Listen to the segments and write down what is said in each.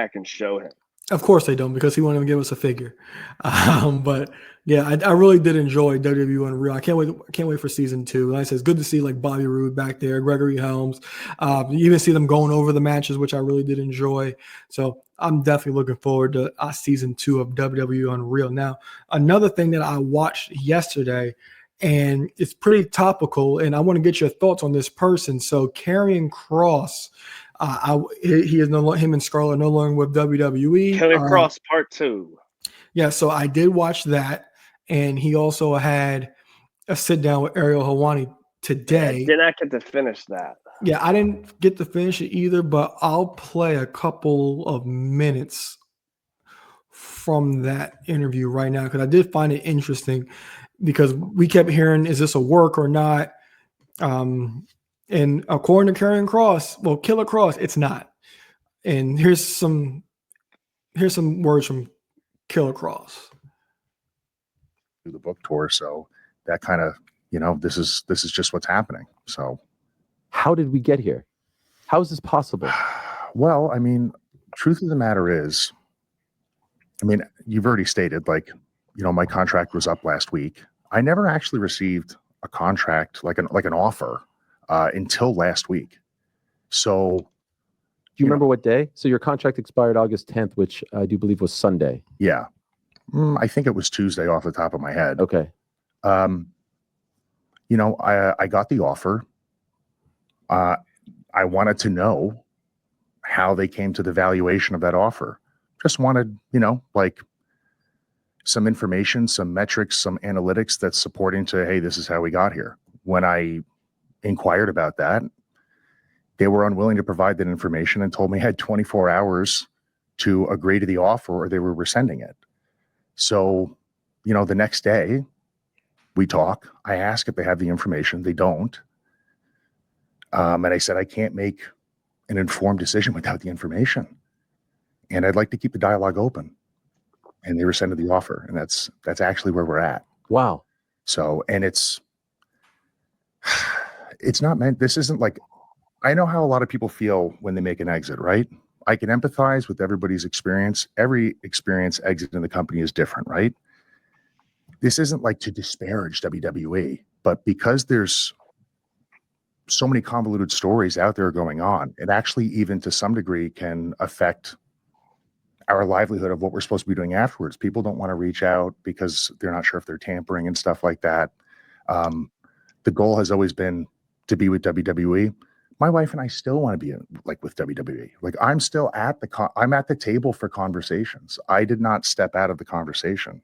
back and show him. Of course they don't, because he won't even give us a figure. But yeah, I really did enjoy WWE Unreal. I can't wait for season 2. Like I said, it's good to see like Bobby Roode back there, Gregory Helms. You even see them going over the matches, which I really did enjoy. So I'm definitely looking forward to season 2 of WWE Unreal. Now, another thing that I watched yesterday, and it's pretty topical, and I want to get your thoughts on this person. So Karrion Kross. He is him and Scarlett are no longer with WWE. Karrion Kross Part 2. Yeah, so I did watch that, and he also had a sit down with Ariel Helwani today. I did not get to finish that. Yeah, I didn't get to finish it either, but I'll play a couple of minutes from that interview right now, because I did find it interesting, because we kept hearing, is this a work or not? And according to Karrion Kross, well, Killer Kross, it's not. And here's some words from Killer Kross. The book tour, so that kind of, this is just what's happening. So, how did we get here? How is this possible? Well, I mean, truth of the matter is, you've already stated, my contract was up last week. I never actually received a contract, like an offer, until last week. So, do you remember what day? So your contract expired August 10th, which I do believe was Sunday. Yeah. I think it was Tuesday off the top of my head. Okay. I got the offer. I wanted to know how they came to the valuation of that offer. Just wanted, some information, some metrics, some analytics that's supporting to, hey, this is how we got here. When I inquired about that, they were unwilling to provide that information and told me I had 24 hours to agree to the offer or they were rescinding it. So, the next day we talk. I ask if they have the information. They don't. And I said, I can't make an informed decision without the information. And I'd like to keep the dialogue open. And they rescinded the offer. And that's actually where we're at. Wow. So, and it's not meant, this isn't like, I know how a lot of people feel when they make an exit, right? I can empathize with everybody's experience. Every experience exit in the company is different, right? This isn't like to disparage WWE, but because there's so many convoluted stories out there going on, it actually even to some degree can affect our livelihood of what we're supposed to be doing afterwards. People don't want to reach out because they're not sure if they're tampering and stuff like that. The goal has always been to be with WWE. My wife and I still want to be with WWE. I'm still at I'm at the table for conversations. I did not step out of the conversation.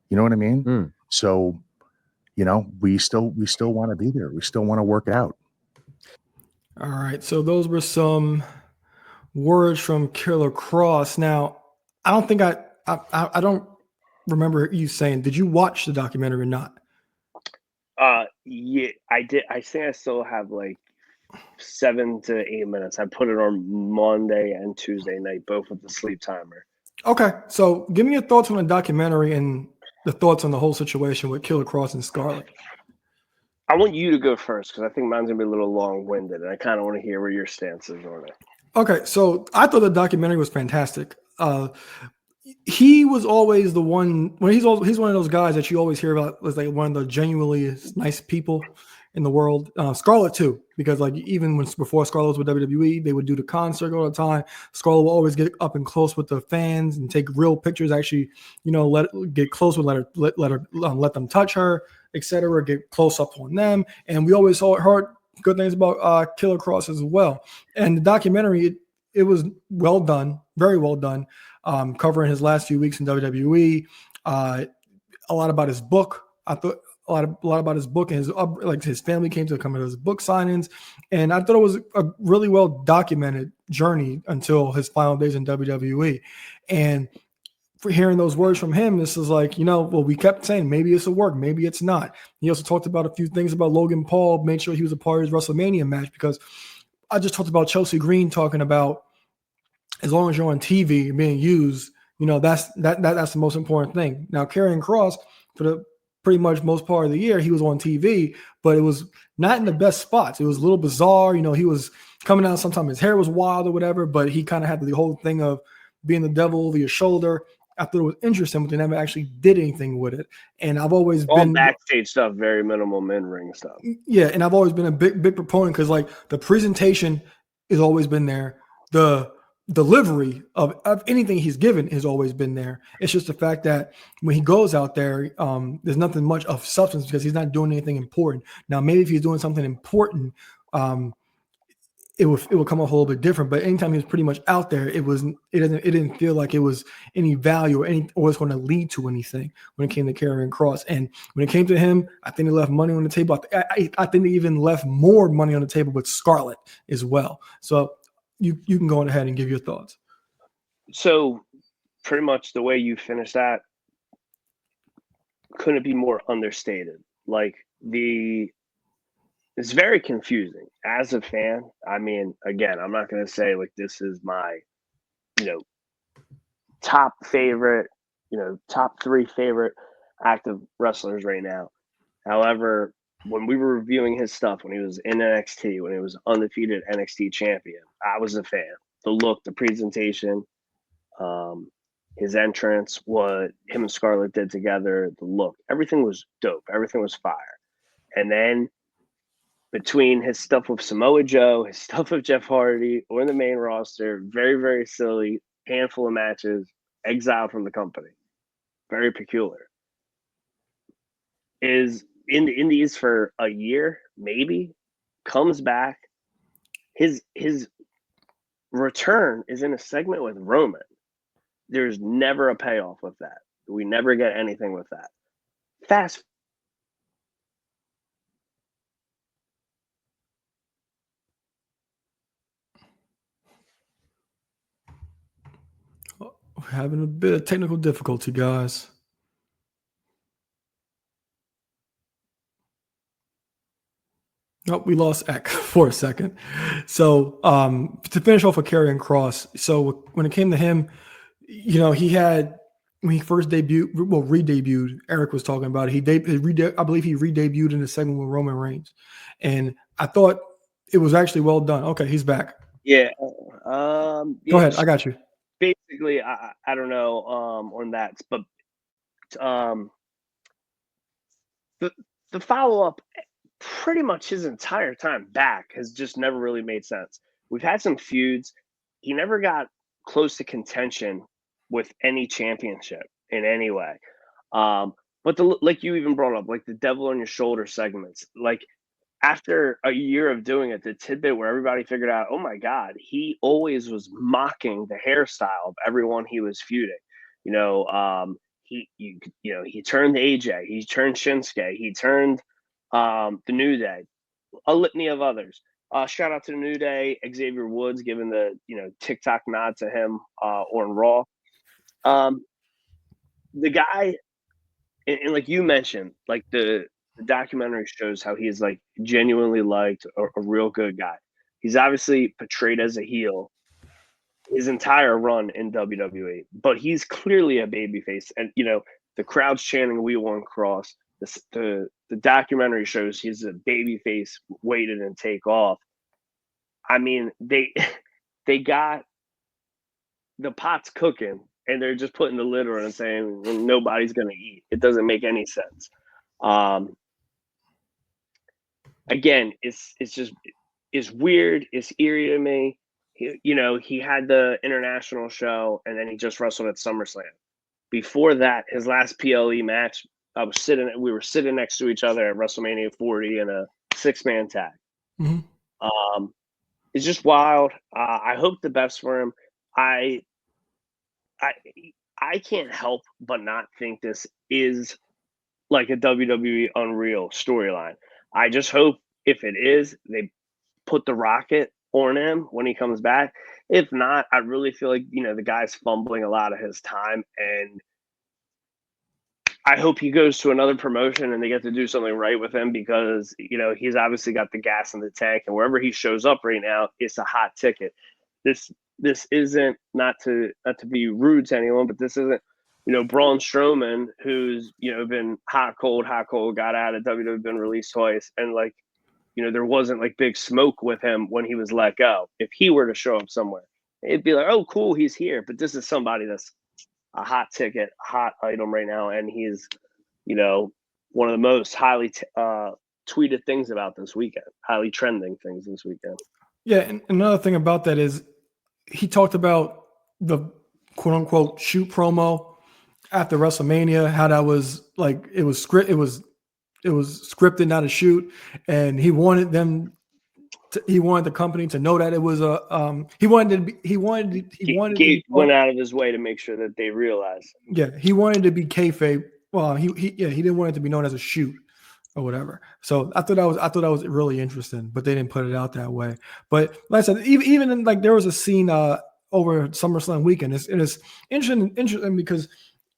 You know what I mean? So, we still want to be there. We still want to work it out. All right. So those were some words from Killer Kross. Now, I don't think I don't remember you saying, did you watch the documentary or not? Yeah, I did. I think I still have 7 to 8 minutes. I put it on Monday and Tuesday night, both with the sleep timer. Okay. So give me your thoughts on the documentary and the thoughts on the whole situation with Killer Kross and Scarlett. I want you to go first because I think mine's going to be a little long-winded, and I kind of want to hear where your stance is on it. Okay. So I thought the documentary was fantastic. He was always the one, he's one of those guys that you always hear about was one of the genuinely nice people in the world. Scarlett too, because even before Scarlett was with WWE, they would do the concert all the time. Scarlett will always get up and close with the fans and take real pictures. Actually, get close with let them touch her, etc. Get close up on them, and we always heard good things about Killer Kross as well. And the documentary, it was well done, very well done, covering his last few weeks in WWE. A lot about his book. I thought a lot about his book and his family came to come to his book signings, and I thought it was a really well documented journey until his final days in WWE. And for hearing those words from him, this is we kept saying maybe it's a work, maybe it's not. He also talked about a few things about Logan Paul, made sure he was a part of his WrestleMania match, because I just talked about Chelsea Green talking about as long as you're on TV being used, that's the most important thing. Now, Karrion Kross, for the pretty much most part of the year, he was on TV, but it was not in the best spots. It was a little bizarre. He was coming out, sometimes his hair was wild or whatever, but he kind of had the whole thing of being the devil over your shoulder. I thought it was interesting, but they never actually did anything with it. And I've always All been backstage stuff, very minimal in-ring stuff. Yeah, and I've always been a big proponent because like the presentation has always been there. The delivery of anything he's given has always been there. It's just the fact that when he goes out there, there's nothing much of substance because he's not doing anything important. Now, maybe if he's doing something important, it will come off a little bit different. But anytime he was pretty much out there, it didn't feel like it was any value or it's going to lead to anything when it came to Karrion Kross. And when it came to him, I think they left money on the table. I think they even left more money on the table with Scarlett as well. So you can go on ahead and give your thoughts. So pretty much the way you finished that couldn't be more understated. Like it's very confusing as a fan. I mean, again, I'm not going to say like this is my, top favorite, top 3 favorite active wrestlers right now. However, when we were reviewing his stuff, when he was in NXT, when he was undefeated NXT champion, I was a fan. The look, the presentation, his entrance, what him and Scarlett did together, the look, everything was dope. Everything was fire. And then between his stuff with Samoa Joe, his stuff with Jeff Hardy, or in the main roster, very, very silly, handful of matches, exiled from the company. Very peculiar. Is in the Indies for a year, maybe, comes back. His return is in a segment with Roman. There's never a payoff with that. We never get anything with that. Fast We're having a bit of technical difficulty, guys. Oh, we lost Eck for a second. So to finish off with Karrion Kross, so when it came to him, he had when he first re-debuted. Eric was talking about it. I believe he re-debuted in the segment with Roman Reigns, and I thought it was actually well done. Okay, he's back. Yeah. Go ahead. I got you. Basically, I don't know on that, but the follow-up, pretty much his entire time back has just never really made sense. We've had some feuds. He never got close to contention with any championship in any way. But like you even brought up, like the devil on your shoulder segments, like after a year of doing it, the tidbit where everybody figured out, oh my God, he always was mocking the hairstyle of everyone he was feuding. He turned AJ, he turned Shinsuke, he turned the New Day, a litany of others. Shout out to the New Day, Xavier Woods giving the TikTok nod to him on Raw. The guy, and like you mentioned, like the documentary shows how he's like genuinely liked, a real good guy. He's obviously portrayed as a heel his entire run in WWE, but he's clearly a babyface. And the crowd's chanting "We want Kross." The documentary shows he's a babyface waited and take off. I mean, they got the pot's cooking and they're just putting the lid on and saying nobody's gonna eat. It doesn't make any sense. Again, it's weird. It's eerie to me. He had the international show and then he just wrestled at SummerSlam. Before that, his last PLE match, we were sitting next to each other at WrestleMania 40 in a 6-man tag. Mm-hmm. It's just wild. I hope the best for him. I can't help but not think this is like a WWE Unreal storyline. I just hope if it is, they put the rocket on him when he comes back. If not, I really feel like, the guy's fumbling a lot of his time, and I hope he goes to another promotion and they get to do something right with him because, he's obviously got the gas in the tank, and wherever he shows up right now, it's a hot ticket. This isn't not to be rude to anyone, but this isn't, Braun Strowman, who's, been hot, cold, got out of WWE, been released twice. And there wasn't like big smoke with him when he was let go. If he were to show up somewhere it'd be like, oh, cool, he's here. But this is somebody that's a hot ticket, hot item right now, and he's, you know, one of the most highly tweeted things about this weekend, highly trending things this weekend. Yeah, and another thing about that is he talked about the quote unquote shoot promo after WrestleMania, how that was like it was scripted, not a shoot, and he wanted the company to know that it was a he went out of his way to make sure that they realized. Yeah, he wanted to be kayfabe. Well, he didn't want it to be known as a shoot or whatever. So I thought that was really interesting, but they didn't put it out that way. But like I said, even in, like, there was a scene over SummerSlam weekend. It's interesting because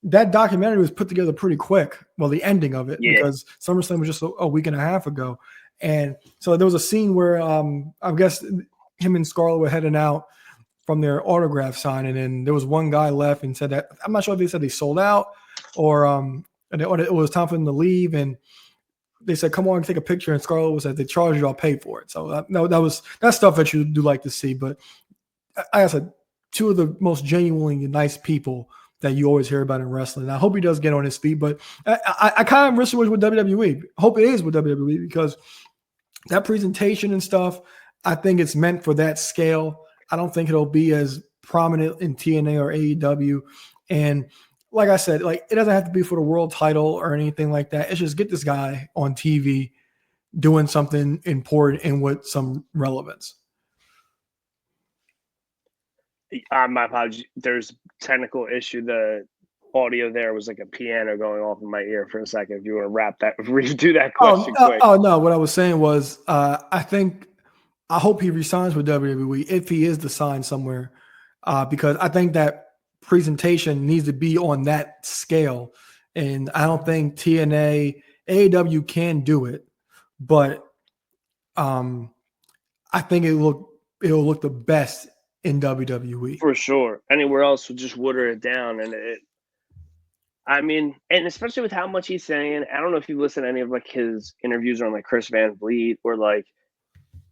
that documentary was put together pretty quick. Well, the ending of it, because SummerSlam was just a week and a half ago. And so there was a scene where I guess him and Scarlett were heading out from their autograph signing, and there was one guy left and said that, I'm not sure if they said they sold out or it was time for them to leave, and they said, come on, take a picture, and Scarlett was like, they charge you, I'll pay for it. So that's stuff that you do like to see. But like I said, two of the most genuinely nice people that you always hear about in wrestling. I hope he does get on his feet, but I kind of wish it was with WWE. Hope it is with WWE, because that presentation and stuff, I think it's meant for that scale. I don't think it'll be as prominent in TNA or AEW. And like I said, like, it doesn't have to be for the world title or anything like that. It's just get this guy on TV doing something important and with some relevance. My apologies. There's a technical issue. The audio there was like a piano going off in my ear for a second. If you want to redo that question quick. Oh, no. What I was saying was I hope he resigns with WWE if he is to sign somewhere, because I think that presentation needs to be on that scale. And I don't think TNA, AEW can do it, but I think it'll look the best in WWE. For sure. Anywhere else would just water it down. And and especially with how much he's saying, I don't know if you listen to any of like his interviews on like Chris Van Vliet, or like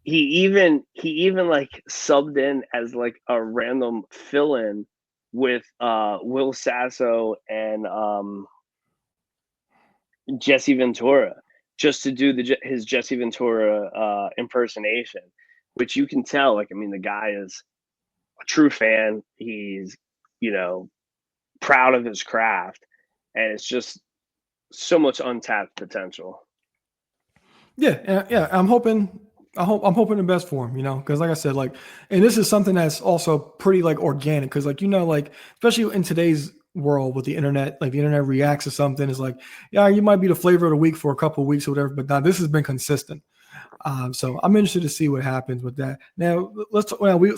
he even like subbed in as like a random fill-in with Will Sasso and Jesse Ventura, just to do his Jesse Ventura impersonation, which you can tell, like, the guy is a true fan. He's, proud of his craft, and it's just so much untapped potential. Yeah. I'm hoping the best for him, because like I said, like, and this is something that's also pretty like organic, because like, like, especially in today's world with the internet, like the internet reacts to something, is like, yeah, you might be the flavor of the week for a couple of weeks or whatever, but now this has been consistent. So I'm interested to see what happens with that. Now